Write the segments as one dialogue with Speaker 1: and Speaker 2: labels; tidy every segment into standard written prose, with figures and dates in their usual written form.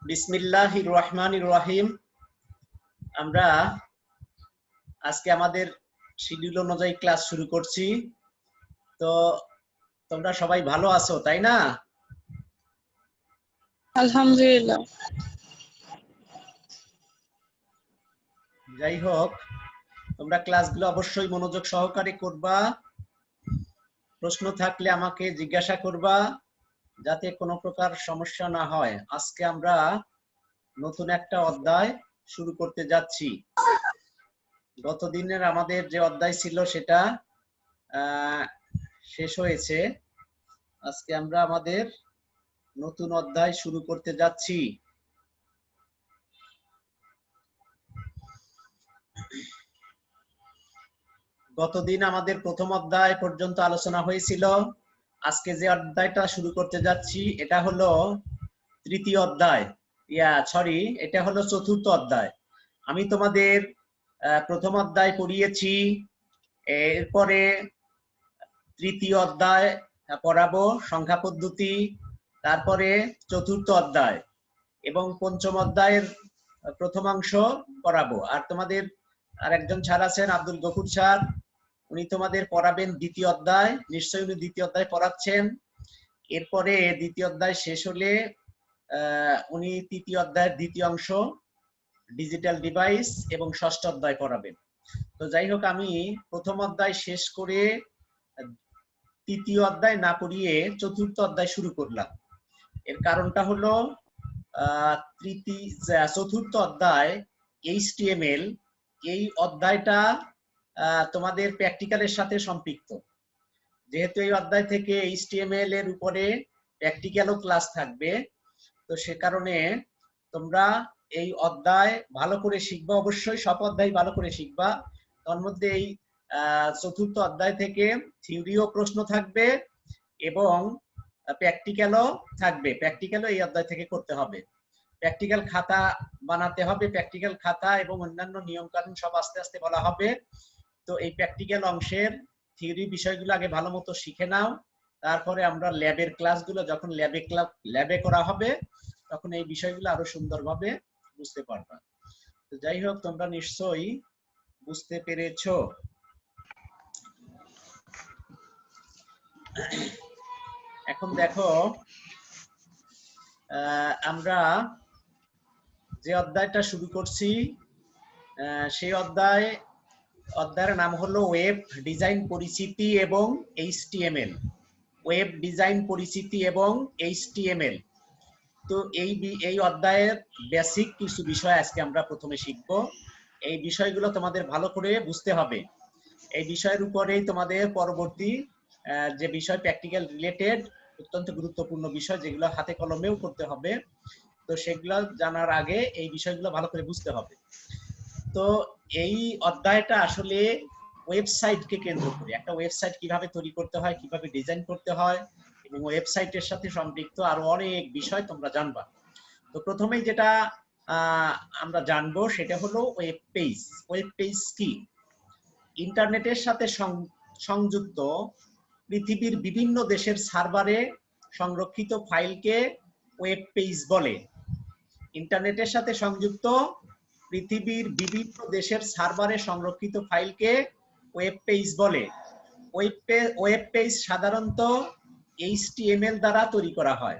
Speaker 1: বিসমিল্লাহির রহমানির রহিম। আমরা আজকে আমাদের শিডিউল অনুযায়ী ক্লাস শুরু করছি। তো তোমরা সবাই ভালো আছো, তাই না?
Speaker 2: আলহামদুলিল্লাহ।
Speaker 1: যাই হোক, তোমরা ক্লাসগুলো অবশ্যই মনোযোগ সহকারে করবা। প্রশ্ন থাকলে আমাকে জিজ্ঞাসা করবা, যাতে কোনো প্রকার সমস্যা না হয়। আজকে আমরা নতুন একটা অধ্যায় শুরু করতে যাচ্ছি। গতদিনের আমাদের যে অধ্যায় ছিল সেটা শেষ হয়েছে। আজকে আমরা আমাদের নতুন অধ্যায় শুরু করতে যাচ্ছি। গতদিন আমাদের প্রথম অধ্যায় পর্যন্ত আলোচনা হয়েছিল। আজকে যে অধ্যায়টা শুরু করতে যাচ্ছি এটা হলো তৃতীয় অধ্যায়, এটা হলো চতুর্থ অধ্যায়। আমি তোমাদের প্রথম অধ্যায় পড়িয়েছি, এরপরে তৃতীয় অধ্যায় পড়াবো, সংখ্যা পদ্ধতি, তারপরে চতুর্থ অধ্যায় এবং পঞ্চম অধ্যায়ের প্রথমাংশ পড়াবো। আর তোমাদের আরেকজন স্যার আছেন, আব্দুল গফুর স্যার, উনি তোমাদের পড়াবেন দ্বিতীয় অধ্যায়। নিশ্চয়ই উনি দ্বিতীয় অধ্যায় পড়াচ্ছেন। এরপরে দ্বিতীয় অধ্যায় শেষ হলে উনি তৃতীয় অধ্যায়ের দ্বিতীয় অংশ ডিজিটাল ডিভাইস এবং ষষ্ঠ অধ্যায় পড়াবেন। তো যাই হোক, আমি প্রথম অধ্যায় শেষ করে তৃতীয় অধ্যায় না পড়িয়ে চতুর্থ অধ্যায় শুরু করলাম। এর কারণটা হলো চতুর্থ অধ্যায় HTML, এই অধ্যায়টা তোমাদের প্র্যাকটিক্যালের সাথে সম্পৃক্ত। যেহেতু এই অধ্যায় থেকে HTML এর উপরে প্র্যাকটিক্যালও ক্লাস থাকবে, তো সে কারণে তোমরা এই অধ্যায় ভালো করে শিখবা। অবশ্যই সব অধ্যায় ভালো করে শিখবা। তার মধ্যে এই চতুর্থ অধ্যায় থেকে থিওরিও প্রশ্ন থাকবে এবং প্র্যাকটিক্যালও থাকবে। প্র্যাকটিক্যালও এই অধ্যায় থেকে করতে হবে। প্র্যাকটিক্যাল খাতা বানাতে হবে। প্র্যাকটিক্যাল খাতা এবং অন্যান্য নিয়ম কানুন সব আস্তে আস্তে বলা হবে। তো এই প্র্যাকটিক্যাল অংশের থিওরি বিষয়গুলো আগে ভালো মতো শিখে নাও। তারপরে আমরা ল্যাবের ক্লাসগুলো যখন ল্যাবে করা হবে, তখন এই বিষয়গুলো আরো সুন্দরভাবে বুঝতে পারবা। তো যাই হোক, তোমরা নিশ্চয়ই বুঝতে পেরেছো। এখন দেখো, আমরা যে অধ্যায়টা শুরু করছি সেই অধ্যায়ের নাম হলো ওয়েব ডিজাইন পরিচিতি এবং HTML। ওয়েব ডিজাইন পরিচিতি এবং HTML। তো এই অধ্যায়ের বেসিক কিছু বিষয় আজকে আমরা প্রথমে শিখব। এই বিষয়গুলো তোমাদের ভালো করে বুঝতে হবে। এই বিষয়ের উপরেই তোমাদের পরবর্তী যে বিষয় প্র্যাকটিক্যাল রিলেটেড অত্যন্ত গুরুত্বপূর্ণ বিষয়, যেগুলো হাতে কলমেও করতে হবে। তো সেগুলো জানার আগে এই বিষয়গুলো ভালো করে বুঝতে হবে। তো এই অধ্যায়টা আসলে ওয়েবসাইটকে কেন্দ্র করে, একটা ওয়েবসাইট কিভাবে তৈরি করতে হয়, কিভাবে ডিজাইন করতে হয় এবং ওয়েবসাইটের সাথে সম্পৃক্ত আরো অনেক বিষয় তোমরা জানবা। তো প্রথমেই যেটা আমরা জানবো সেটা হলো ওয়েব পেজ। ওয়েব পেজ কি? ইন্টারনেটের সাথে সংযুক্ত পৃথিবীর বিভিন্ন দেশের সার্ভারে সংরক্ষিত ফাইলকে ওয়েব পেজ বলে। ইন্টারনেটের সাথে সংযুক্ত পৃথিবীর বিভিন্ন দেশের সার্ভারে সংরক্ষিত ফাইলকে ওয়েব পেজ বলে। ওয়েব পেজ সাধারণত HTML দ্বারা তৈরি করা হয়।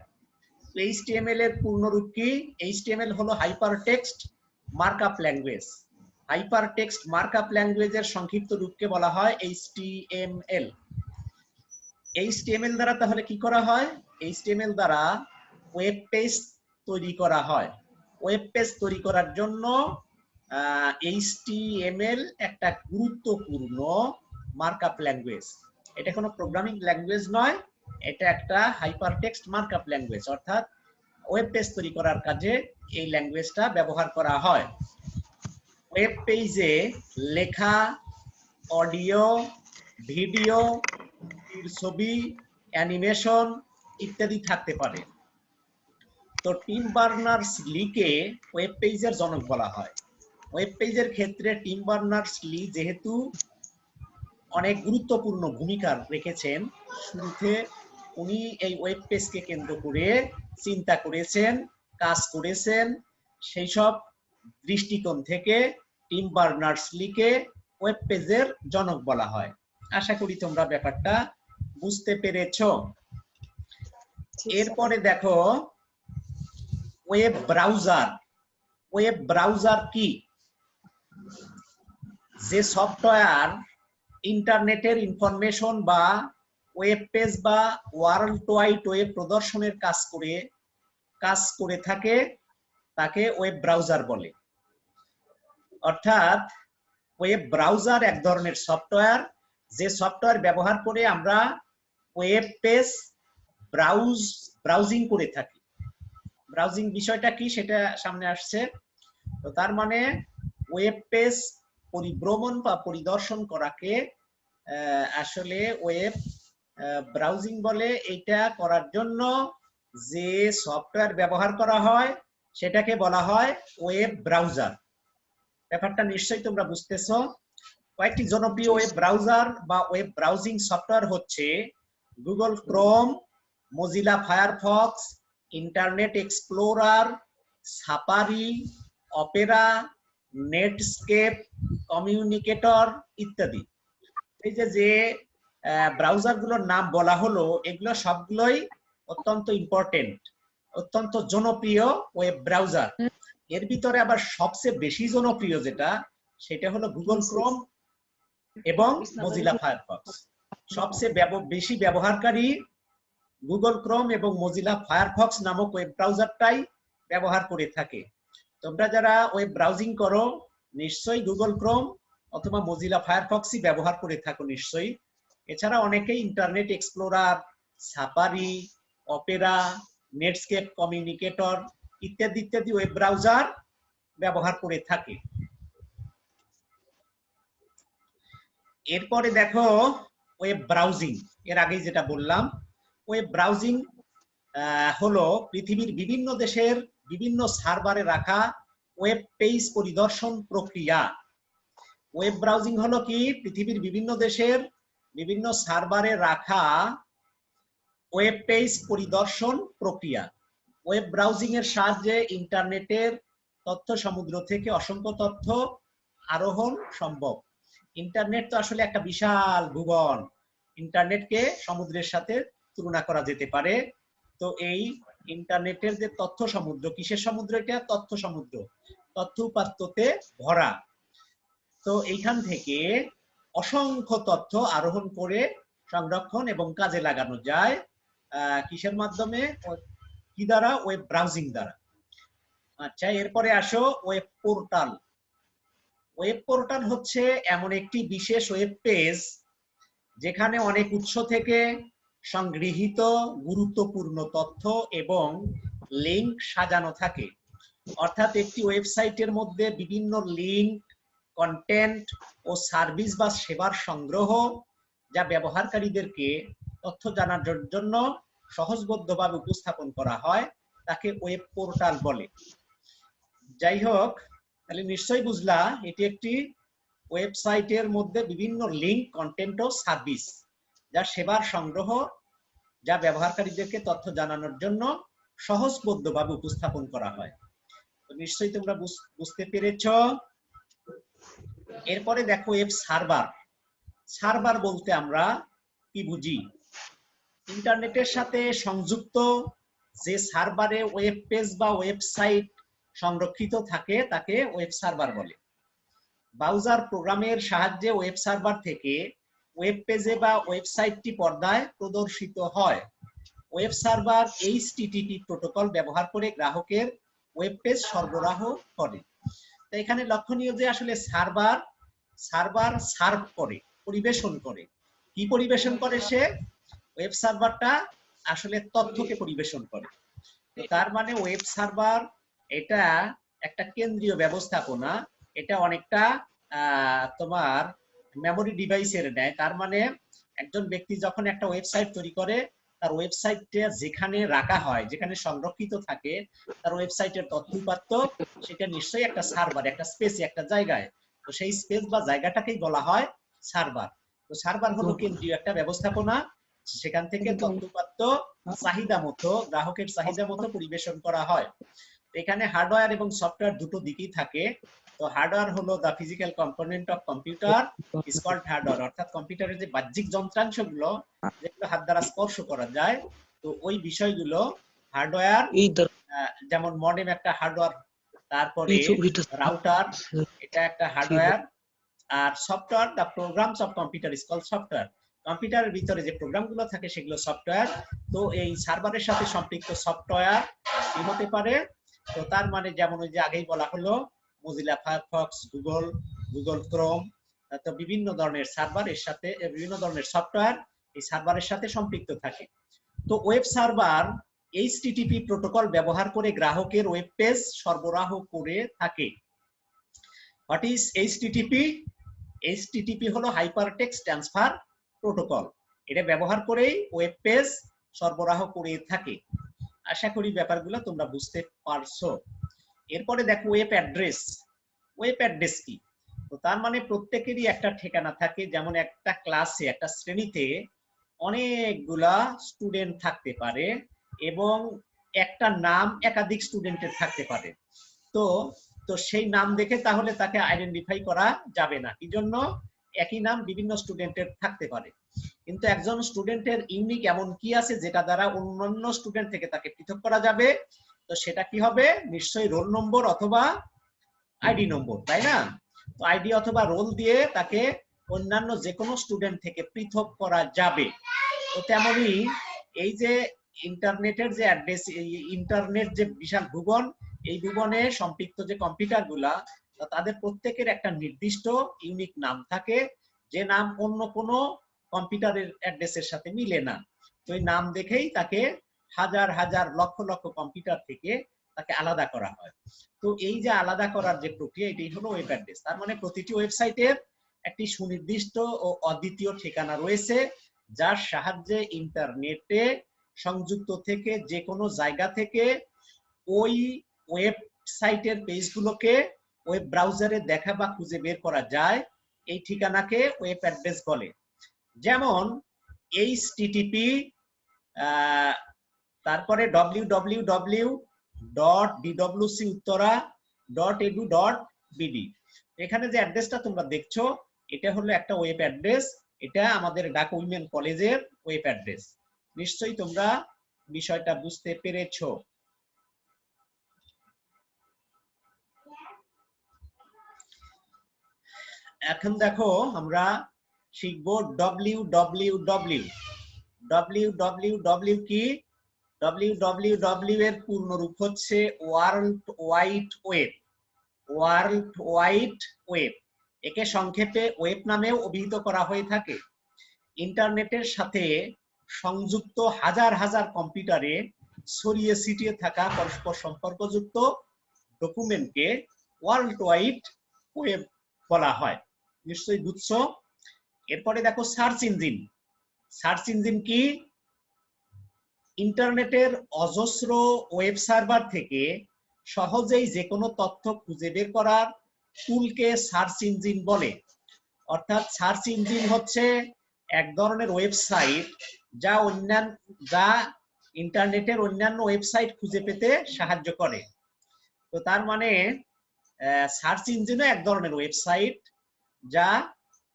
Speaker 1: HTML এর পূর্ণরূপ কি? HTML হলো hypertext markup language. Hypertext markup ল্যাঙ্গুয়েজের সংক্ষিপ্ত রূপকে বলা হয় HTML। HTML দ্বারা তাহলে কি করা হয়? HTML দ্বারা ওয়েব পেজ তৈরি করা হয়। ওয়েব পেজ তৈরি করার জন্য HTML একটা গুরুত্বপূর্ণ মার্কআপ ল্যাঙ্গুয়েজ। এটা কোনো প্রোগ্রামিং ল্যাঙ্গুয়েজ নয়, এটা একটা হাইপারটেক্সট মার্কআপ ল্যাঙ্গুয়েজ। অর্থাৎ ওয়েব পেজ তৈরি করার কাজে এই ল্যাঙ্গুয়েজটা ব্যবহার করা হয়। ওয়েব পেজে লেখা, অডিও, ভিডিও, ছবি, অ্যানিমেশন ইত্যাদি থাকতে পারে। তো টিম বার্নার্স-লিকে ওয়েব পেজের জনক বলা হয়। ওয়েব পেজের ক্ষেত্রে টিম বার্নার্স-লি যেহেতু অনেক গুরুত্বপূর্ণ ভূমিকা রেখেছেন, শুরুতে উনি এই ওয়েব পেজকে কেন্দ্র করে চিন্তা করেছেন কাজ করেছেন সেই সব দৃষ্টিকোণ থেকে টিম বার্নার্স-লিকে ওয়েব পেজের জনক বলা হয়। আশা করি তোমরা ব্যাপারটা বুঝতে পেরেছো। এরপরে দেখো ওয়েব ব্রাউজার। ওয়েব ব্রাউজার কি? যে সফটওয়্যার ইন্টারনেটের ইনফরমেশন বা ওয়েব পেজ বা ওয়ার্ল্ড ওয়াইড ওয়েব প্রদর্শনের কাজ করে থাকে তাকে ওয়েব ব্রাউজার বলে। অর্থাৎ ওয়েব ব্রাউজার এক ধরনের সফটওয়্যার, যে সফটওয়্যার ব্যবহার করে আমরা ওয়েব পেজ ব্রাউজিং করে থাকি। ব্রাউজিং বিষয়টা কি সেটা সামনে আসছে। তো তার মানে ওয়েব পেজ পরিভ্রমণ বা পরিদর্শন করাকে আসলে ওয়েব ব্রাউজিং বলে। এইটা করার জন্য যে সফটওয়্যার ব্যবহার করা হয় সেটাকে বলা হয় ওয়েব ব্রাউজার। ব্যাপারটা নিশ্চয়ই তোমরা বুঝতেছো। কয়েকটি জনপ্রিয় ওয়েব ব্রাউজার বা ওয়েব ব্রাউজিং সফটওয়্যার হচ্ছে Google Chrome, Mozilla Firefox, internet explorer, safari, Opera, Netscape, communicator ইত্যাদি। এই যে ব্রাউজারগুলোর নাম বলা হলো, এগুলো সবগুলোই অত্যন্ত ইম্পর্টেন্ট, অত্যন্ত জনপ্রিয় ওয়েব ব্রাউজার। এর ভিতরে আবার সবচেয়ে বেশি জনপ্রিয় যেটা, সেটা হলো গুগল ক্রোম এবং মজিলা ফায়ারফক্স। সবচেয়ে বেশি ব্যবহারকারী গুগল ক্রোম এবং মজিলা ফায়ারফক্স নামক ওয়েব ব্রাউজারটাই ব্যবহার করে থাকে। তোমরা যারা ওয়েব ব্রাউজিং করো নিশ্চয়ই গুগল ক্রোম অথবা মজিলা ফায়ারফক্সই ব্যবহার করে থাকো নিশ্চয়ই। এছাড়া অনেকেই internet explorer, safari, Opera, Netscape, communicator ইত্যাদি ইত্যাদি ওয়েব ব্রাউজার ব্যবহার করে থাকে। এরপরে দেখো ওয়েব ব্রাউজিং। এর আগেই যেটা বললাম, ওয়েব ব্রাউজিং হলো পৃথিবীর বিভিন্ন দেশের বিভিন্ন সার্ভারে রাখা ওয়েব পেজ পরিদর্শন প্রক্রিয়া। ওয়েব ব্রাউজিং হলো কি? পৃথিবীর বিভিন্ন দেশের বিভিন্ন সার্ভারে রাখা ওয়েব পেজ পরিদর্শন প্রক্রিয়া। ওয়েব ব্রাউজিং এর সাহায্যে ইন্টারনেটের তথ্য সমুদ্র থেকে অসংখ্য তথ্য আরোহণ সম্ভব। ইন্টারনেট তো আসলে একটা বিশাল ভুবন। ইন্টারনেটকে সমুদ্রের সাথে তুলনা করা যেতে পারে। তো এই ইন্টারনেটের যে তথ্য সমুদ্র, কিসের সমুদ্র এটা? তথ্য সমুদ্র, তথ্য উপাত্ততে ভরা। তো এইখান থেকে অসংখ্য তথ্য আরোহণ করে সংরক্ষণ এবং কাজে লাগানো যায় কিসের মাধ্যমে? কি দ্বারা? ওয়েব ব্রাউজিং দ্বারা। আচ্ছা, এরপরে আসো ওয়েব পোর্টাল। ওয়েব পোর্টাল হচ্ছে এমন একটি বিশেষ ওয়েব পেজ যেখানে অনেক উৎস থেকে সংগৃহীত গুরুত্বপূর্ণ তথ্য এবং লিংক সাজানো থাকে। অর্থাৎ একটি ওয়েবসাইটের মধ্যে বিভিন্ন লিংক, কন্টেন্ট ও সার্ভিস বা সেবার সংগ্রহ, যা ব্যবহারকারীদেরকে তথ্য জানার জন্য সহজবোধ্যভাবে উপস্থাপন করা হয়, তাকে ওয়েব পোর্টাল বলে। যাই হোক, তাহলে নিশ্চয়ই বুঝলা এটি একটি ওয়েবসাইটের মধ্যে বিভিন্ন লিংক, কন্টেন্ট ও সার্ভিস, যা সেবার সংগ্রহ, যা ব্যবহারকারীদেরকে তথ্য জানানোর জন্য সহজবোধ্যভাবে উপস্থাপন করা হয়। তো নিশ্চয়ই তোমরা বুঝতে পেরেছ। এরপরে দেখো ওয়েব সার্ভার। সার্ভার বলতে আমরা কি বুঝি? ইন্টারনেটের সাথে সংযুক্ত যে সার্ভারে ওয়েব পেজ বা ওয়েবসাইট সংরক্ষিত থাকে তাকে ওয়েব সার্ভার বলে। ব্রাউজার প্রোগ্রামের সাহায্যে ওয়েব সার্ভার থেকে ওয়েব পেজে বা ওয়েবসাইটটি পর্দায় প্রদর্শিত হয়। ওয়েব সার্ভার HTTP প্রোটোকল ব্যবহার করে গ্রাহকের ওয়েব পেজ সরবরাহ করে। তো এখানে লক্ষণীয় যে আসলে সার্ভার সার্ভ করে, পরিবেশন করে। কি পরিবেশন করে সে? ওয়েব সার্ভারটা আসলে তথ্যকে পরিবেশন করে। তার মানে ওয়েব সার্ভার এটা একটা কেন্দ্রীয় ব্যবস্থাপনা, এটা অনেকটা তোমার মেমোরি ডিভাইসের ন্যায়। তার মানে একজন ব্যক্তি যখন একটা ওয়েবসাইট তৈরি করে, তার ওয়েবসাইটটা যেখানে রাখা হয়, যেখানে সংরক্ষিত থাকে তার ওয়েবসাইটের তথ্য উপাত্ত, সেটা নিশ্চয়ই একটা সার্ভার, একটা স্পেস, একটা জায়গায়। তো সেই স্পেস বা জায়গাটাকেই বলা হয় সার্ভার। তো সার্ভার হলো কেন্দ্রীয় একটা ব্যবস্থাপনা, সেখান থেকে তথ্য উপাত্ত চাহিদা মতো, গ্রাহকের চাহিদা মতো পরিবেশন করা হয়। এখানে হার্ডওয়্যার এবং সফটওয়্যার দুটো দিকই থাকে। তো হার্ডওয়্যার হলো the physical component of computer is called hardware, অর্থাৎ কম্পিউটারের যে বাহ্যিক যন্ত্রাংশগুলো যেগুলো হাত দ্বারা স্পর্শ করা যায়, তো ওই বিষয়গুলো হার্ডওয়্যার। যেমন মডেম একটা হার্ডওয়্যার, তারপরে রাউটার এটা একটা হার্ডওয়্যার। আর software, the programs of computer is called software. কম্পিউটারের ভিতরে যে প্রোগ্রামগুলো থাকে সেগুলো সফটওয়্যার। তো এই সার্ভারের সাথে সম্পৃক্ত সফটওয়্যার কি হতে পারে? তো তার মানে যেমন ওই যে আগেই বলা হলো মজিলা ফায়ারফক্স, গুগল ক্রোম, তো বিভিন্ন ধরনের সার্ভার এর সাথে বিভিন্ন ধরনের সফটওয়্যার এই সার্ভারের সাথে সম্পৃক্ত থাকে। তো ওয়েব সার্ভার এইচটিটিপি প্রোটোকল ব্যবহার করে গ্রাহকের ওয়েব পেজ সরবরাহ করে থাকে। What is HTTP? এইচটিটিপি হলো হাইপারটেক্সট ট্রান্সফার প্রোটোকল। এটা ব্যবহার করেই ওয়েব পেজ সরবরাহ করে থাকে। আশা করি ব্যাপারগুলো তোমরা বুঝতে পারছো। এরপরে দেখো ওয়েব অ্যাড্রেস। ওয়েব অ্যাড্রেস কি? তো তার মানে প্রত্যেকেরই একটা ঠিকানা থাকে। যেমন একটা ক্লাসে, একটা শ্রেণীতে অনেকগুলা স্টুডেন্ট থাকতে পারে এবং একটা নাম একাধিক স্টুডেন্টের থাকতে পারে। তো তো সেই নাম দেখে তাহলে তাকে আইডেন্টিফাই করা যাবে না। কি জন্য? একই নাম বিভিন্ন স্টুডেন্টের থাকতে পারে, কিন্তু একজন স্টুডেন্টের ইউনিক এমন কি আছে যেটা দ্বারা অন্যান্য স্টুডেন্ট থেকে তাকে পৃথক করা যাবে? তো সেটা কি হবে? নিশ্চয়ই রোল নম্বর অথবা আইডি নম্বর, তাই না? তো আইডি অথবা রোল দিয়ে তাকে অন্যান্য যে কোনো স্টুডেন্ট থেকে পৃথক করা যাবে। তো তেমনি এই যে ইন্টারনেটের যে অ্যাড্রেস, ইন্টারনেট যে বিশাল ভুবন, এই ভুবনে সম্পৃক্ত যে কম্পিউটার গুলা, তাদের প্রত্যেকের একটা নির্দিষ্ট ইউনিক নাম থাকে, যে নাম অন্য কোনো কম্পিউটারের অ্যাড্রেসের সাথে মিলে না। তো এই নাম দেখেই তাকে হাজার হাজার লক্ষ লক্ষ কম্পিউটার থেকে তাকে আলাদা করা হয়। তো এই যে আলাদা করার যে প্রক্রিয়া, এটাই হলো ওয়েব অ্যাড্রেস। তার মানে প্রতিটি ওয়েবসাইটের একটি সুনির্দিষ্ট ও অদ্বিতীয় ঠিকানা রয়েছে, যার সাহায্যে ইন্টারনেটে সংযুক্ত থেকে যে কোনো জায়গা থেকে ওই ওয়েবসাইটের পেজগুলোকে ওয়েব ব্রাউজারে দেখা বা খুঁজে বের করা যায়। এই ঠিকানাকে ওয়েব অ্যাড্রেস বলে। যেমন http, তারপরে www.dwcuttara.edu.bd। এখানে যে অ্যাড্রেসটা তোমরা দেখছো, এটা হলো একটা ওয়েব অ্যাড্রেস। এটা আমাদের ঢাকা উইমেন কলেজের ওয়েব অ্যাড্রেস। নিশ্চয়ই তোমরা বিষয়টা বুঝতে পেরেছো। এখন দেখো আমরা শিখবো www। www কি? www এর পূর্ণ রূপ হচ্ছে world wide web. World wide web, একে সংক্ষেপে ওয়েব নামেও অভিহিত করা হয়ে থাকে। ইন্টারনেটের সাথে সংযুক্ত হাজার হাজার কম্পিউটারে ছড়িয়ে ছিটিয়ে থাকা পরস্পর সম্পর্কযুক্ত ডকুমেন্টকে ওয়ার্ল্ড ওয়াইড ওয়েব বলা হয়। নিশ্চয়ই বুঝছো। এরপরে দেখো সার্চ ইঞ্জিন। সার্চ ইঞ্জিন কি? ইন্টারনেটের অজস্র ওয়েব সার্ভার থেকে সহজেই যে কোনো তথ্য খুঁজে বের করার টুলকে সার্চ ইঞ্জিন বলে। অর্থাৎ সার্চ ইঞ্জিন হচ্ছে এক ধরনের ওয়েবসাইট যা ইন্টারনেটের অন্যান্য ওয়েবসাইট খুঁজে পেতে সাহায্য করে। তো তার মানে সার্চ ইঞ্জিনও এক ধরনের ওয়েবসাইট যা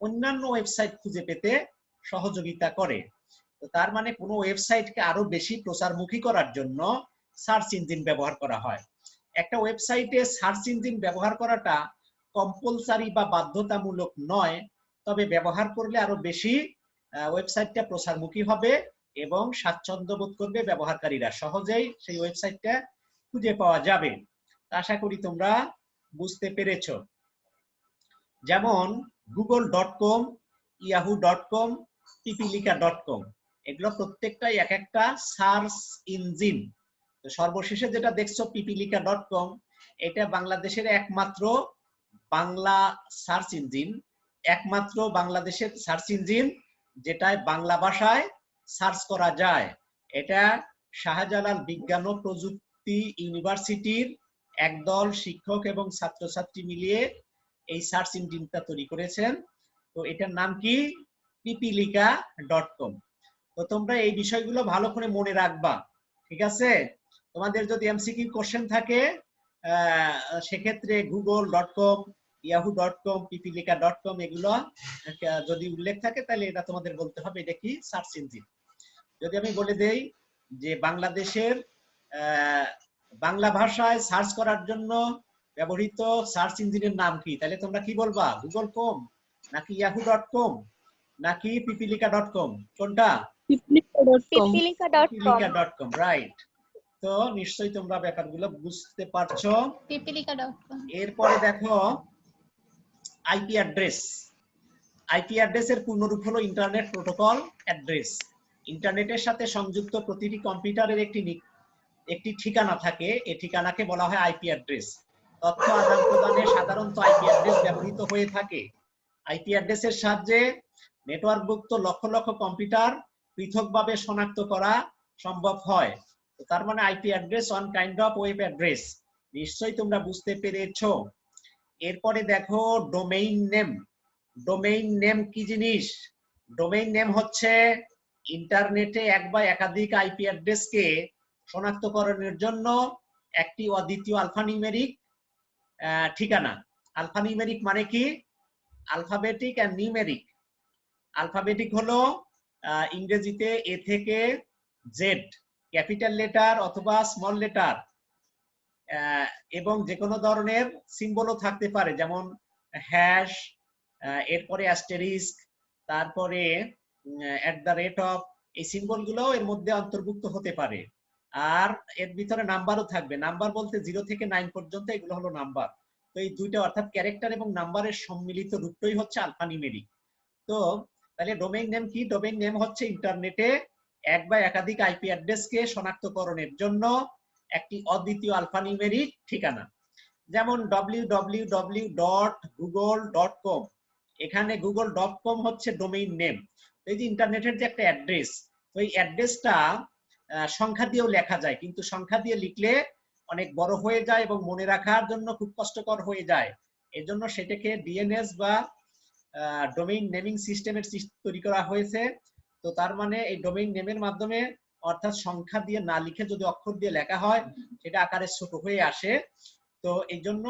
Speaker 1: অন্যান্য ওয়েবসাইট খুঁজে পেতে সহযোগিতা করে। তো তার মানে কোনো ওয়েবসাইটকে আরো বেশি প্রচারমুখী করার জন্য সার্চ ইঞ্জিন ব্যবহার করা হয়। একটা ওয়েবসাইটে সার্চ ইঞ্জিন ব্যবহার করাটা কম্পালসারি বা বাধ্যতামূলক নয়, তবে ব্যবহার করলে আরো বেশি ওয়েবসাইটটা প্রচারমুখী হবে এবং স্বাচ্ছন্দ্য বোধ করবে ব্যবহারকারীরা, সহজেই সেই ওয়েবসাইটটা খুঁজে পাওয়া যাবে। আশা করি তোমরা বুঝতে পেরেছো। যেমন google.com, yahoo.com, pipilika.com, এগুলো প্রত্যেকটাই এক একটা সার্চ ইঞ্জিন। তো সর্বশেষে যেটা দেখছো pipilika.com, এটা বাংলাদেশের একমাত্র বাংলা সার্চ ইঞ্জিন, একমাত্র বাংলাদেশের সার্চ ইঞ্জিন যেটায় বাংলা ভাষায় সার্চ করা যায়। এটা শাহজালাল বিজ্ঞান ও প্রযুক্তি ইউনিভার্সিটির একদল শিক্ষক এবং ছাত্রছাত্রী মিলিয়ে এই সার্চ ইঞ্জিনটা তৈরি করেছেন। তো এটার নাম কি? pipilika.com। তো তোমরা এই বিষয়গুলো ভালো করে মনে রাখবা, ঠিক আছে? তোমাদের যদি এমসিকিউ কোশ্চেন থাকে সেক্ষেত্রে google.com, yahoo.com, pipilika.com এগুলো যদি উল্লেখ থাকে তাহলে এটা তোমাদের বলতে হবে এটা কি সার্চ ইঞ্জিন। যদি আমি বলে দেই যে বাংলাদেশের বাংলা ভাষায় সার্চ করার জন্য ব্যবহৃত সার্চ ইঞ্জিনের নাম কি, তাহলে তোমরা কি বলবা? google.com নাকি yahoo.com নাকি pipilika.com? কোনটা?
Speaker 2: pipilika.com,
Speaker 1: right. তো নিশ্চয়ই তোমরা ব্যাপারগুলো বুঝতে পারছো।
Speaker 2: pipilika.com।
Speaker 1: এরপরে দেখো আইপি অ্যাড্রেস। আইপি অ্যাড্রেসের পূর্ণরূপ হলো ইন্টারনেট প্রোটোকল অ্যাড্রেস। ইন্টারনেটের সাথে সংযুক্ত প্রতিটি কম্পিউটারের একটি ঠিকানা থাকে, এই ঠিকানাকে বলা হয় আইপি অ্যাড্রেস। তথ্য আদান প্রদানে সাধারণত আইপি অ্যাড্রেস ব্যবহৃত হয়ে থাকে। আইপি অ্যাড্রেসের সাহায্যে নেটওয়ার্কভুক্ত লক্ষ লক্ষ কম্পিউটার পৃথকভাবে শনাক্ত করা সম্ভব হয়। তো তার মানে IP address one kind of web address. নিশ্চয়ই তোমরা বুঝতে পেরেছো। এরপরে দেখো ডোমেইন নেম। ডোমেইন নেম কি জিনিস? ডোমেইন নেম হচ্ছে ইন্টারনেটে এক বা একাধিক আইপি অ্যাড্রেসকে শনাক্তকরণের জন্য একটি অদ্বিতীয় আলফানিউমেরিক ঠিকানা। আলফানিউমেরিক মানে কি? আলফাবেটিক আর নিউমেরিক। আলফাবেটিক হলো ইংরেজিতে এ থেকে জেড, ক্যাপিটাল লেটার অথবা স্মল লেটার, এবং যে কোনো ধরনের সিম্বলও থাকতে পারে, যেমন হ্যাশ, এরপরে অ্যাস্টেরিস্ক, তারপরে @, এই সিম্বলগুলো এর মধ্যে অন্তর্ভুক্ত হতে পারে। আর এর ভিতরে নাম্বারও থাকবে। নাম্বার বলতে 0 থেকে 9 পর্যন্ত এগুলো হলো নাম্বার। তো এই দুইটা অর্থাৎ ক্যারেক্টার এবং নাম্বারের সম্মিলিত রূপটাই হচ্ছে আলফানিউমেরিক। তো তাহলে ডোমেইন নেম কি? ডোমেইন নেম হচ্ছে ইন্টারনেটে এক বা একাধিক আইপি অ্যাড্রেসকে শনাক্তকরণের জন্য একটি অদ্বিতীয় আলফানিউমেরিক ঠিকানা। যেমন www.google.com, এখানে google.com হচ্ছে ডোমেইন নেম। এই যে ইন্টারনেটের যে একটা অ্যাড্রেস, তো এই অ্যাড্রেসটা সংখ্যা দিয়েও লেখা যায়, কিন্তু সংখ্যা দিয়ে লিখলে অনেক বড় হয়ে যায় এবং মনে রাখার জন্য খুব কষ্টকর হয়ে যায়। এজন্য সেটাকে ডিএনএস বা ডোমেইন নেমিং সিস্টেমের তৈরি করা হয়েছে। তো তার মানে এই ডোমেইন নেমের মাধ্যমে অর্থাৎ সংখ্যা দিয়ে না লিখে যদি অক্ষর দিয়ে লেখা হয় সেটা আকারে ছোট হয়ে আসে। তো এই জন্য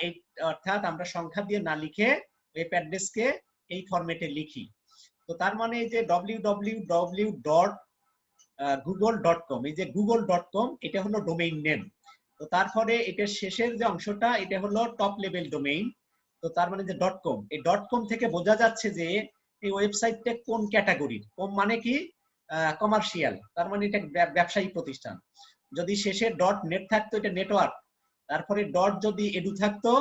Speaker 1: এই অর্থাৎ আমরা সংখ্যা দিয়ে না লিখে ওয়েব অ্যাড্রেসকে এই ফরম্যাটে লিখি। তো তার মানে এই যে www.google.com, এই যে google.com এটা হলো ডোমেইন নেম। তো তারপরে এটার শেষের যে অংশটা এটা হলো টপ লেভেল ডোমেইন। তো তার মানে যে .com, এই .com থেকে বোঝা যাচ্ছে যে এই ওয়েবসাইটটা কোন ক্যাটাগরির। কম মানে কি? কমার্শিয়াল, তার মানে এটা ব্যবসায়িক প্রতিষ্ঠান। যদি শেষে .net থাকতো এটা নেটওয়ার্ক। তারপরে যদি এডু থাকতো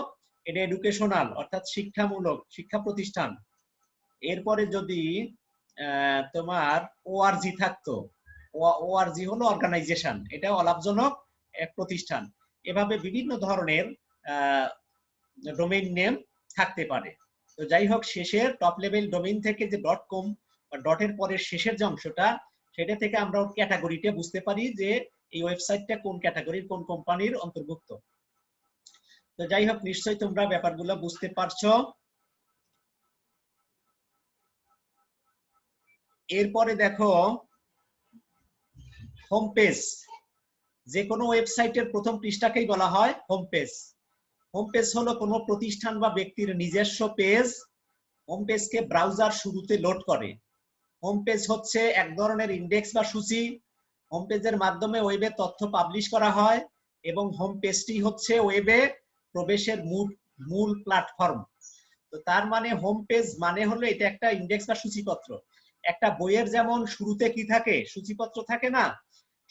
Speaker 1: এটা এডুকেশনাল অর্থাৎ শিক্ষামূলক, শিক্ষা প্রতিষ্ঠান। এরপরে যদি তোমার ORG থাকতো, ORG হলো অর্গানাইজেশন, এটা অলাভজনক এক প্রতিষ্ঠান। এভাবে বিভিন্ন ধরনের ডোমেইন নেম থাকতে পারে। তো যাই হোক, শেষের টপ লেভেল ডোমেইন থেকে যে .com বা ডটের পরের শেষের যে অংশটা, সেটা থেকে আমরা ক্যাটাগরিটা বুঝতে পারি যে এই ওয়েবসাইটটা কোন ক্যাটাগরির, কোন কোম্পানির অন্তর্ভুক্ত। তো যাই হোক, নিশ্চয়ই তোমরা ব্যাপারগুলো বুঝতে পারছো। এরপরে দেখো হোম পেজ। যে কোনো ওয়েবসাইটের প্রথম পৃষ্ঠাকেই বলা হয় হোম পেজ। হোম পেজ হলো কোনো প্রতিষ্ঠান বা ব্যক্তির নিজস্ব পেজ। হোম পেজকে ব্রাউজার শুরুতে লোড করে। হোম পেজ হচ্ছে এক ধরনের ইন্ডেক্স বা সূচি। হোম পেজের মাধ্যমে ওয়েবে তথ্য পাবলিশ করা হয় এবং হোম পেজটি হচ্ছে ওয়েবে প্রবেশের মূল প্ল্যাটফর্ম। তো তার মানে হোম পেজ মানে হলো এটা একটা ইন্ডেক্স বা সূচিপত্র। একটা বইয়ের যেমন শুরুতে কি থাকে? সূচিপত্র থাকে না?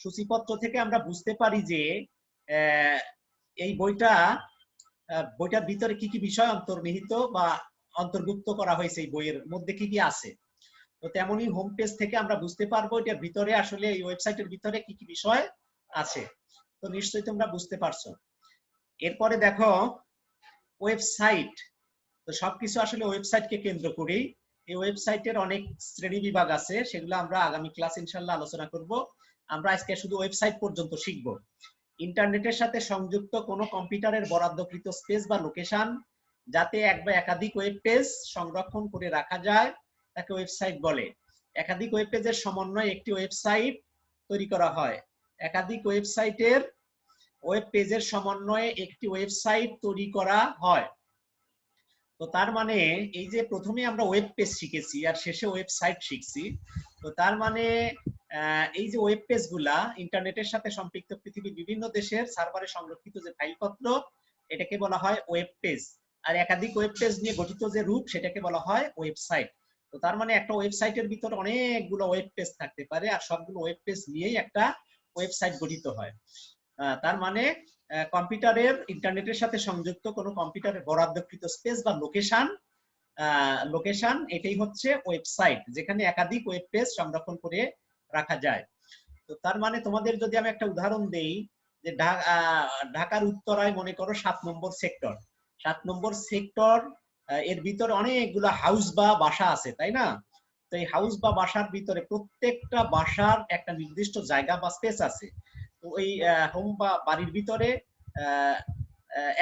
Speaker 1: সূচিপত্র থেকে আমরা বুঝতে পারি যে এই বইটার ভিতরে কি কি বিষয় অন্তর্নিহিত বা অন্তর্ভুক্ত করা হয়েছে, এই বইয়ের মধ্যে কি কি আছে। তো তেমনি হোম পেজ থেকে আমরা বুঝতে পারবো এটার ভিতরে আসলে এই ওয়েবসাইটের ভিতরে কি কি বিষয় আছে। তো নিশ্চয়ই তোমরা বুঝতে পারছো। এরপরে দেখো ওয়েবসাইট। তো সবকিছু আসলে ওয়েবসাইটকে কেন্দ্র করেই। এই ওয়েবসাইটের অনেক শ্রেণী বিভাগ আছে, সেগুলো আমরা আগামী ক্লাস ইনশাআল্লাহ আলোচনা করব। আমরা আজকে শুধু ওয়েবসাইট পর্যন্ত শিখব। ইন্টারনেটের সাথে সংযুক্ত কোনো কম্পিউটারের বরাদ্দকৃত স্পেস বা লোকেশন যাতে এক বা একাধিক ওয়েব পেজ সংরক্ষণ করে রাখা যায় তাকে ওয়েবসাইট বলে। একাধিক ওয়েব পেজের সমন্বয়ে একটি ওয়েবসাইট তৈরি করা হয়। একাধিক ওয়েবসাইটের ওয়েব পেজের সমন্বয়ে একটি ওয়েবসাইট তৈরি করা হয়। তো তার মানে এই যে প্রথমে আমরা ওয়েব পেজ শিখেছি আর শেষে ওয়েবসাইট শিখছি, তো তার মানে এই যে ওয়েব পেজ গুলা ইন্টারনেটের সাথে সম্পৃক্ত পৃথিবীর বিভিন্ন দেশের সার্ভারে সংরক্ষিত যে ফাইলপত্র, এটাকে বলা হয় ওয়েব পেজ। আর একাধিক ওয়েব পেজ নিয়ে গঠিত যে রূপ, সেটাকে বলা হয় ওয়েবসাইট। তো তার মানে একটা ওয়েবসাইটের ভিতরে অনেকগুলো ওয়েব পেজ থাকতে পারে, আর সবগুলো ওয়েব পেজ নিয়েই একটা ওয়েবসাইট গঠিত হয়। তার মানে কম্পিউটারের ইন্টারনেটের সাথে সংযুক্ত কোনো কম্পিউটারের বরাদ্দকৃত স্পেস বা লোকেশন এটাই হচ্ছে ওয়েবসাইট, যেখানে একাধিক ওয়েব পেজ সংরক্ষণ করে রাখা যায়। তো তার মানে তোমাদের যদি আমি একটা উদাহরণ দেই, যে ঢাকার উত্তরায় মনে করো 7 নম্বর সেক্টর। 7 নম্বর সেক্টর এর ভিতরে অনেকগুলো হাউস বা বাসা আছে, তাই না? তো এই হাউস বা বাসার ভিতরে প্রত্যেকটা বাসার একটা নির্দিষ্ট জায়গা বা স্পেস আছে। তো ওই হোম বা বাড়ির ভিতরে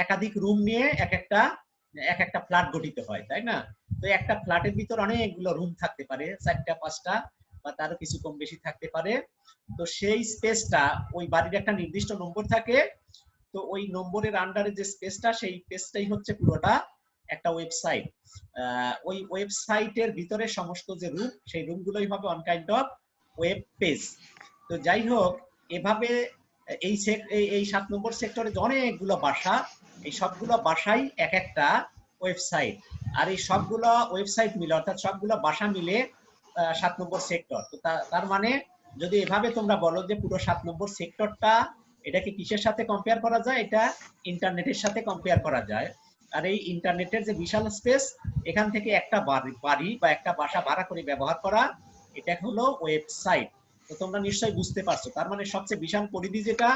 Speaker 1: একাধিক রুম নিয়ে এক একটা ফ্ল্যাট গঠিত হয়, তাই না? তো একটা ফ্ল্যাটের ভিতর অনেকগুলো রুম থাকতে পারে, 4টা 5টা বা তারও কিছু কম বেশি থাকতে পারে। তো সেই স্পেসটা, ওই বাড়ির একটা নির্দিষ্ট নম্বর থাকে, তো ওই নম্বরের আন্ডারে যে স্পেসটা, সেই স্পেসটাই হচ্ছে পুরোটা একটা ওয়েবসাইট। ওই ওয়েবসাইটের ভিতরে সমস্ত যে রুম, সেই রুমগুলোই হবে on kind of web page. তো যাই হোক, এভাবে এই 7 নম্বর সেক্টরে অনেকগুলো বাসা, এই সবগুলো বাসাই এক একটা ওয়েবসাইট। আর এই সবগুলো ওয়েবসাইট মিলে, অর্থাৎ সবগুলো বাসা মিলে 7 নম্বর সেক্টর। তো তার মানে যদি এভাবে তোমরা বলো যে পুরো 7 নম্বর সেক্টরটা, এটাকে কিসের সাথে কম্পেয়ার করা যায়? এটা ইন্টারনেটের সাথে কম্পেয়ার করা যায়। আর এই ইন্টারনেটের যে বিশাল স্পেস, এখান থেকে একটা বাড়ি বা একটা বাসা ভাড়া করে ব্যবহার করা, এটা হলো ওয়েবসাইট। তো তোমরা নিশ্চয়ই বুঝতে পারছো, তার মানে সবচেয়ে বিশাল পরিধি যেটা,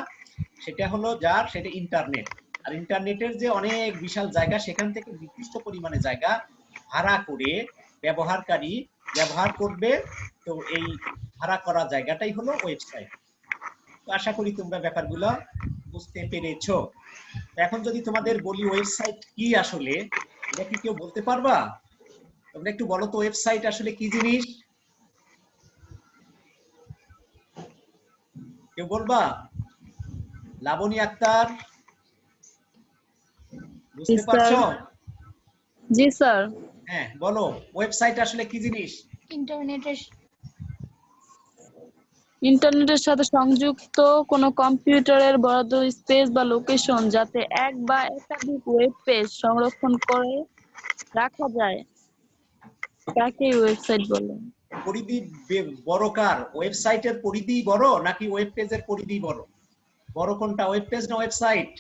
Speaker 1: সেটা হলো সেটা ইন্টারনেট। আর ইন্টারনেটের যে অনেক বিশাল জায়গা, সেখান থেকে নির্দিষ্ট পরিমাণে জায়গা ভাড়া করে ব্যবহারকারী ব্যবহার করবে। তো এই ভাড়া করা জায়গাটাই হলো ওয়েবসাইট। তো আশা করি তোমরা ব্যাপারগুলো বুঝতে পেরেছো। এখন যদি তোমাদের বলি ওয়েবসাইট কি আসলে, এটা কি কেউ বলতে পারবা? তোমরা একটু বলো তো, ওয়েবসাইট আসলে কি জিনিস? কেউ বলবা? লাবণী আক্তার, বুঝতে পারছো?
Speaker 3: জি স্যার।
Speaker 1: হ্যাঁ বলো, ওয়েবসাইট আসলে কি জিনিস?
Speaker 3: ইন্টারনেটের সাথে সংযুক্ত কোনো কম্পিউটারের বরাদ্দ স্পেস বা লোকেশন যাতে এক বা একাধিক ওয়েব পেজ সংরক্ষণ করে রাখা যায়, তাকে ওয়েবসাইট বলে।
Speaker 1: পরিধি বড় কার? ওয়েবসাইটের পরিধি বড় নাকি ওয়েব পেজের পরিধি বড়? বড় কোনটা, ওয়েব পেজ না ওয়েবসাইট?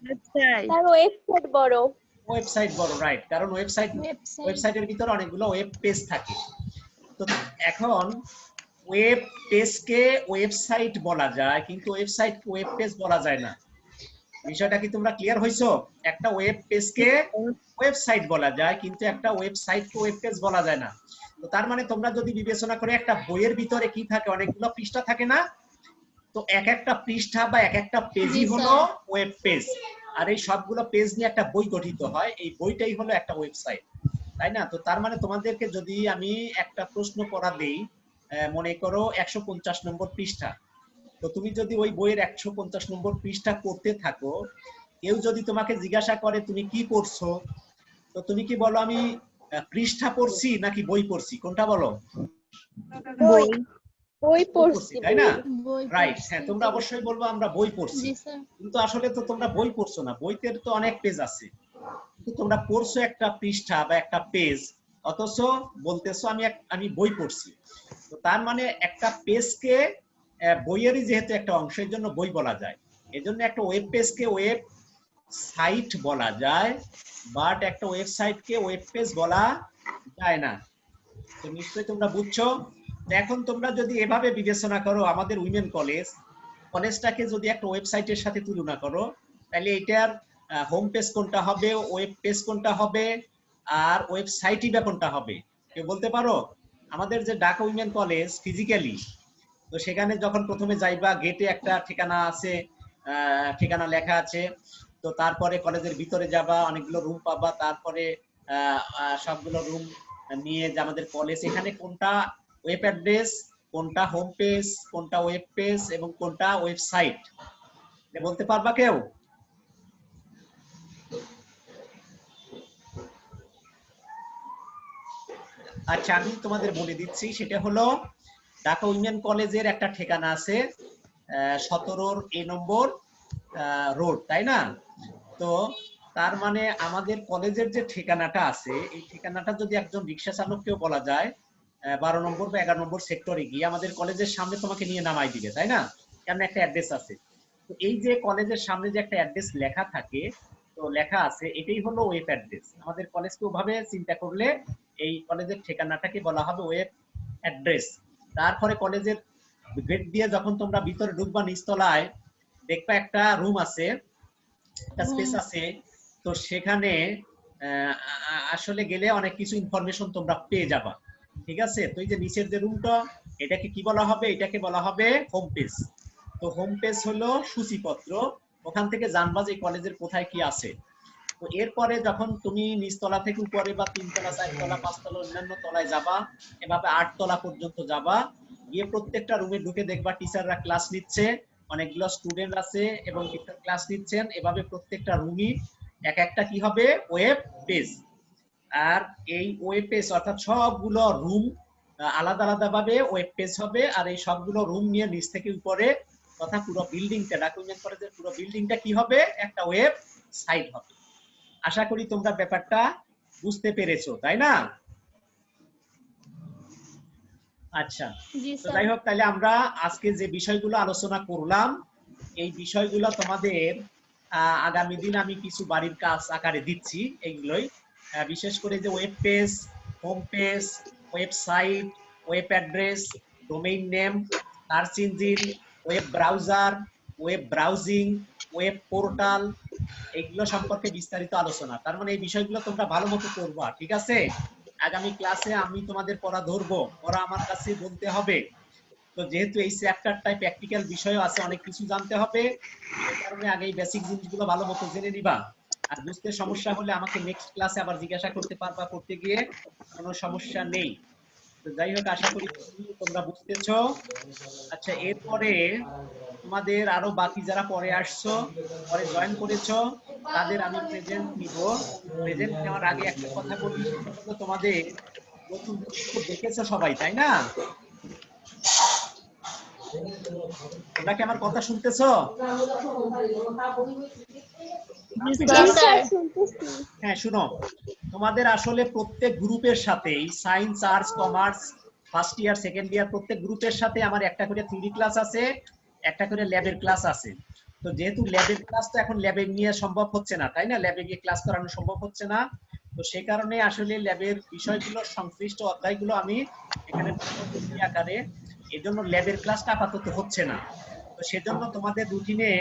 Speaker 2: ওয়েবসাইট বড়।
Speaker 1: ওয়েবসাইট বড়, রাইট। কারণ ওয়েবসাইটের ভিতরে অনেকগুলো ওয়েব পেজ থাকে। তো এখন ওয়েব পেজকে ওয়েবসাইট বলা যায়, কিন্তু ওয়েবসাইটকে ওয়েব পেজ বলা যায় না। বিষয়টা কি তোমরা ক্লিয়ার হইছো? একটা ওয়েব পেজকে ওয়েবসাইট বলা যায়, কিন্তু একটা ওয়েবসাইটকে ওয়েব পেজ বলা যায় না। তো তার মানে তোমরা যদি বিবেচনা করে, একটা বইয়ের ভিতরে কি থাকে, অনেকগুলো পৃষ্ঠা থাকে না? তো এক একটা পৃষ্ঠা বা এক একটা পেজই হলো ওয়েব পেজ। আর এই সবগুলো পেজ নিয়ে একটা বই গঠিত হয়, এই বইটাই হলো একটা ওয়েবসাইট, তাই না? তো তার মানে তোমাদেরকে যদি আমি একটা প্রশ্ন করা দেই, মনে করো 150 নম্বর পৃষ্ঠা, তো তুমি যদি ওই বইয়ের 150 নম্বর পৃষ্ঠা করতে থাকো, কেউ যদি তোমাকে জিজ্ঞাসা করে তুমি কি পড়ছো, তো তুমি কি বলো আমি পৃষ্ঠা পড়ছি নাকি বই পড়ছি? কোনটা বলো?
Speaker 2: বই পড়ছি,
Speaker 1: তাই না? রাইট, হ্যাঁ তোমরা অবশ্যই বলবো আমরা বই পড়ছি। কিন্তু আসলে তো তোমরা বই পড়ছো না, বইতে তো অনেক পেজ আছে, কিন্তু তোমরা পড়ছো একটা পৃষ্ঠা বা একটা পেজ, অথচ বলতেছো আমি বই পড়ছি। তো তার মানে একটা পেজকে বইয়েরই যেহেতু একটা অংশ, এর জন্য বই বলা যায়। এজন্য একটা ওয়েব পেজকে ওয়েব সাইট বলা যায়, বাট একটা ওয়েবসাইটকে ওয়েব পেজ বলা যায় না। তো নিশ্চয়ই তোমরা বুঝছো। এখন তোমরা যদি এভাবে বিবেচনা করো, আমাদের উইমেন কলেজটাকে যদি একটা ওয়েবসাইটের সাথে তুলনা করো, তাহলে এটার হোম পেজ কোনটা হবে, ওয়েব পেজ কোনটা হবে, আর ওয়েবসাইটই বা কোনটা হবে? কেউ বলতে পারো? আমাদের যে ঢাকা উইমেন কলেজ ফিজিক্যালি, তো সেখানে যখন প্রথমে যাইবা, গেটে একটা ঠিকানা আছে, ঠিকানা লেখা আছে। তো তারপরে কলেজের ভিতরে যাবা, অনেকগুলো রুম পাবা, তারপরে সবগুলো রুম নিয়ে যে আমাদের কলেজ, এখানে কোনটা ওয়েব অ্যাড্রেস কোনটা হোম পেজ, কোনটা ওয়েব পেজ এবং কোনটা ওয়েবসাইট বলতে পারবা কেউ? আচ্ছা আমি তোমাদের বলে দিচ্ছি, সেটা হলো ঢাকা উইমেন কলেজের একটা ঠিকানা আছে 17 এ নম্বর রোড, তাই না? তো তার মানে আমাদের কলেজের যে ঠিকানাটা আছে, এই ঠিকানাটা যদি একজন রিক্সা চালককেও বলা যায় 12 নম্বর বা 11 নম্বর সেক্টরে গিয়ে আমাদের কলেজের সামনে তোমাকে নিয়ে নামাই দিবে, তাই না? কারণ একটা অ্যাড্রেস আছে। তো এই যে কলেজের সামনে যে একটা অ্যাড্রেস লেখা থাকে, তো লেখা আছে, এটাই হলো ওয়েব অ্যাড্রেস। আমাদের কলেজকে ওভাবে চিন্তা করলে এই কলেজের ঠিকানাটাকে বলা হবে ওয়েব অ্যাড্রেস। তারপরে কলেজের গেট দিয়ে যখন তোমরা ভিতরে ঢুকবা, নিচতলায় দেখবা একটা রুম আছে, একটা স্পেস আছে। তো সেখানে আসলে গেলে অনেক কিছু ইনফরমেশন তোমরা পেয়ে যাবা, ঠিক আছে? তো এই যে নিচের যে রুমটা, এটাকে কি বলা হবে? এটাকে বলা হবে হোম পেজ। তো হোম পেজ হলো সূচিপত্র, ওখান থেকে জানবা যে কলেজের কোথায় কি আছে। তো এরপরে যখন তুমি নিচতলা থেকে উপরে বা 3 তলা 4 তলা 5 তলা অন্যান্য তলায় যাবা, এভাবে 8 তলা পর্যন্ত যাবা, গিয়ে প্রত্যেকটা রুমে ঢুকে দেখবা টিচাররা ক্লাস নিচ্ছে, অনেকগুলো স্টুডেন্ট আছে এবং টিচার ক্লাস নিচ্ছেন। এভাবে প্রত্যেকটা রুমই এক একটা কি হবে? Web page. আর এই ওয়েব পেজ অর্থাৎ সবগুলো রুম আলাদা আলাদা ভাবে ওয়েব পেজ হবে। আর এই সবগুলো রুম নিয়ে নিচ থেকে উপরে তথা পুরো বিল্ডিংটা, ঢাকা উইমেন কলেজের পুরো বিল্ডিংটা কি হবে? একটা ওয়েব সাইট হবে। আশা করি তোমরা ব্যাপারটা বুঝতে পেরেছো, তাই না? আচ্ছা,
Speaker 2: জি
Speaker 1: তো
Speaker 2: স্যার।
Speaker 1: যাই হোক, তাহলে আমরা আজকে যে বিষয়গুলো আলোচনা করলাম, এই বিষয়গুলো তোমাদের আগামী দিন আমি কিছু বাড়ির কাজ আকারে দিচ্ছি। এইগুলোই বিশেষ করে যে web page, home page, website, web address, domain name, search engine, web browser, web browsing, web portal, এইগুলো সম্পর্কে বিস্তারিত আলোচনা। তার মানে এই বিষয়গুলো তোমরা ভালো মতো করবা, ঠিক আছে? আগামী ক্লাসে আমি তোমাদের পড়া ধরবো, পড়া আমার কাছে বলতে হবে। তো যেহেতু এই চ্যাপ্টারটাই প্র্যাকটিক্যাল বিষয় আছে, অনেক কিছু জানতে হবে, সেই কারণে আগে এই বেসিক জিনিসগুলো ভালো মতো জেনে নিবা। আর বুঝতে সমস্যা হলে আমাকে নেক্সট ক্লাসে আবার জিজ্ঞাসা করতে পারবা, করতে গিয়ে কোনো সমস্যা নেই। তো যাই হোক, আশা করি তোমরা বুঝতেছো। আচ্ছা, এরপরে তোমাদের আরো বাকি যারা পরে আসছো, পরে জয়েন করেছো, তাদের আমি প্রেজেন্ট নিব। প্রেজেন্ট নেওয়ার আগে একটা কথা বলি, সেটা হলো তোমাদের নতুন বই দেখেছো সবাই, তাই না? তোমরা কি আমার কথা শুনতেছো?
Speaker 3: জি
Speaker 2: জি
Speaker 3: স্যার।
Speaker 2: স্যার।
Speaker 1: হ্যাঁ, শুনো, তোমাদের আসলে প্রত্যেক গ্রুপের সাথেই science, arts, commerce, first year, second year, প্রত্যেক গ্রুপের সাথে আমার একটা করে থিওরি ক্লাস আছে, একটা করে ল্যাবের ক্লাস আছে। তো যেহেতু ল্যাবের ক্লাস তো এখন ল্যাবে নিয়ে সম্ভব হচ্ছে না, তাই না? ল্যাবে গিয়ে ক্লাস করানো সম্ভব হচ্ছে না। তো সে কারণে আসলে ল্যাবের বিষয়গুলো, সংশ্লিষ্ট অধ্যায়গুলো আমি এখানে থিওরি আকারে, এজন্য ল্যাবের ক্লাসটা আপাতত হচ্ছে না। তো সেজন্য তোমাদের রুটিনে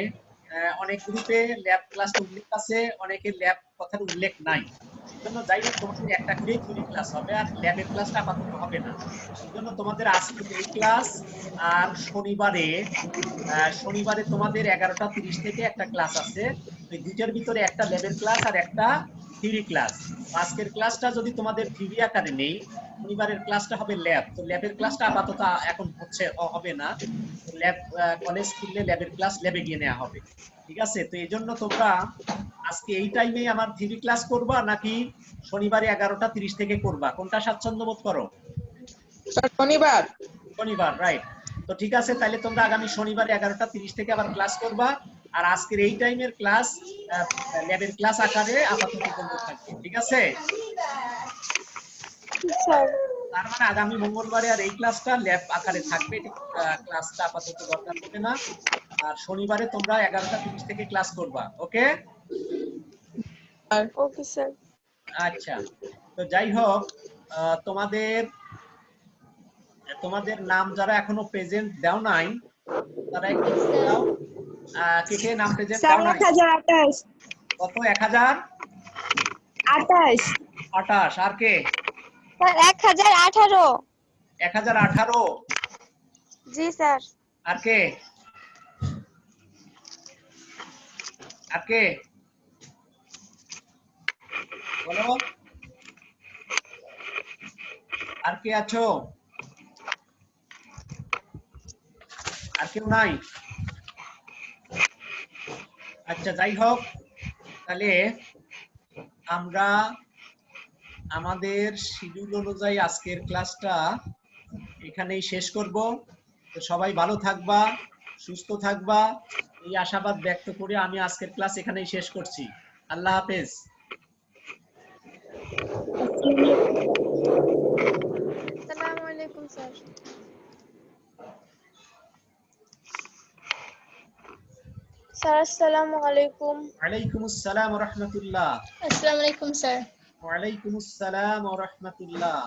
Speaker 1: অনেক গ্রুপে ল্যাব ক্লাসটা উল্লেখ আছে, অনেকের ল্যাব কথার উল্লেখ নাই। সেজন্য যাই হোক, তোমাদের একটা করেই থিওরি ক্লাস হবে, আর ল্যাবের ক্লাসটা আপাতত হবে না। সেজন্য তোমাদের আজকে এই ক্লাস, আর শনিবারে তোমাদের 11:30 থেকে একটা ক্লাস আছে। ওই দুইটার ভিতরে একটা ল্যাবের ক্লাস আর একটা থিওরি ক্লাস। আজকের ক্লাসটা যদি তোমাদের থিওরি আকারে নেই, শনিবারের ক্লাসটা হবে ল্যাব। তো ল্যাবের ক্লাসটা আপাতত এখন হবে না। ল্যাব কলেজ খুললে ল্যাবের ক্লাস ল্যাবে গিয়ে নেওয়া হবে, ঠিক আছে? তো এই জন্য তোমরা আজকে এই টাইমে আমার থিওরি ক্লাস করবা, নাকি শনিবারে 11:30 থেকে করবা? কোনটা স্বাচ্ছন্দ্য বোধ করো?
Speaker 4: স্যার শনিবার।
Speaker 1: শনিবার, রাইট। তো ঠিক আছে, তাহলে তোমরা আগামী শনিবারে 11:30 থেকে আবার ক্লাস করবা। আর আজকের এই টাইমের ক্লাস ল্যাবের ক্লাস আকারে আপাতত বন্ধ থাকবে, ঠিক আছে? তার মানে আগামী মঙ্গলবারে আর এই ক্লাসটা ল্যাব আকারে থাকবে, ক্লাসটা আপাতত দরকার হবে না। আর শনিবারে তোমরা 11:30 থেকে ক্লাস করবা, ওকে?
Speaker 4: Okay sir.
Speaker 1: আচ্ছা, তো যাই হোক, তোমাদের তোমাদের নাম যারা এখনো প্রেজেন্ট দাও নাই, তারা একটু দাও। কে কে নাম প্রেজেন্ট
Speaker 4: স্যার
Speaker 1: দাও নাই?
Speaker 4: 1028।
Speaker 1: কত? 1028।
Speaker 4: 28।
Speaker 1: আর কে?
Speaker 4: স্যার 1018।
Speaker 1: 1018।
Speaker 4: জি স্যার।
Speaker 1: আর কে? আর কে বলো? আর কে আছো? আর কেউ নাই? আচ্ছা, যাই হোক, তাহলে আমরা আমাদের শিডিউল অনুযায়ী আজকের ক্লাসটা এখানেই শেষ করব। তো সবাই ভালো থাকবা, সুস্থ থাকবা, এই আশাবাদ ব্যক্ত করে আমি আজকের ক্লাস এখানেই শেষ করছি। আল্লাহ হাফেজ।
Speaker 4: আসসালামু আলাইকুম স্যার। স্যার আসসালামু আলাইকুম।
Speaker 1: ওয়ালাইকুম আসসালাম ওয়া রাহমাতুল্লাহ।
Speaker 2: আসসালামু আলাইকুম স্যার।
Speaker 1: ওয়ালাইকুম আসসালাম ওয়া রাহমাতুল্লাহ।